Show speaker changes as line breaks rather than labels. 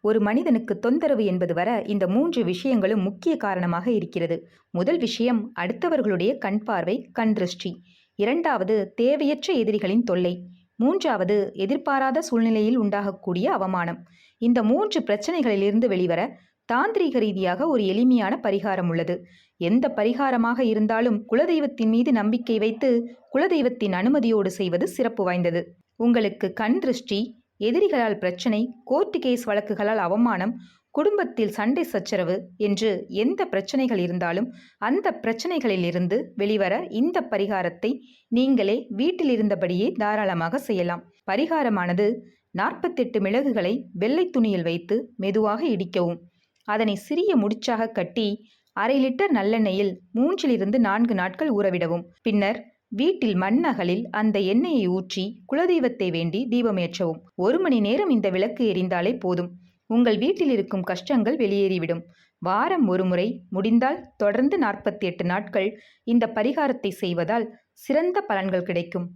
ஒரு மனிதனுக்கு தொந்தரவு என்பது வர இந்த 3 விஷயங்களும் முக்கிய காரணமாக இருக்கிறது. முதல் விஷயம் அடுத்தவர்களுடைய கண் பார்வை, கண் திருஷ்டி. இரண்டாவது தேவையற்ற எதிரிகளின் தொல்லை. மூன்றாவது எதிர்பாராத சூழ்நிலையில் உண்டாகக்கூடிய அவமானம். இந்த 3 பிரச்சனைகளிலிருந்து வெளிவர தாந்திரீக ரீதியாக ஒரு எளிமையான பரிகாரம் உள்ளது. எந்த பரிகாரமாக இருந்தாலும் குலதெய்வத்தின் மீது நம்பிக்கை வைத்து குலதெய்வத்தின் அனுமதியோடு செய்வது சிறப்பு வாய்ந்தது. உங்களுக்கு கண் திருஷ்டி, எதிரிகளால் பிரச்சனை, கோர்ட்டு கேஸ் வழக்குகளால் அவமானம், குடும்பத்தில் சண்டை சச்சரவு என்று எந்த பிரச்சனைகள் இருந்தாலும் அந்த பிரச்சனைகளிலிருந்து வெளிவர இந்த பரிகாரத்தை நீங்களே வீட்டில் இருந்தபடியே தாராளமாக செய்யலாம். பரிகாரமானது 48 மிளகுகளை வெள்ளை துணியில் வைத்து மெதுவாக இடிக்கவும். அதனை சிறிய முடிச்சாக கட்டி 1/2 லிட்டர் நல்லெண்ணெயில் 3 to 4 நாட்கள் ஊறவிடவும். பின்னர் வீட்டில் மண்ணகலில் அந்த எண்ணெயை ஊற்றி குலதெய்வத்தை வேண்டி தீபமேற்றவும். 1 மணி நேரம் இந்த விளக்கு எரிந்தாலே போதும். உங்கள் வீட்டில் இருக்கும் கஷ்டங்கள் வெளியேறிவிடும். வாரம் ஒரு முறை, முடிந்தால் தொடர்ந்து 48 நாட்கள் இந்த பரிகாரத்தை செய்வதால் சிறந்த பலன்கள் கிடைக்கும்.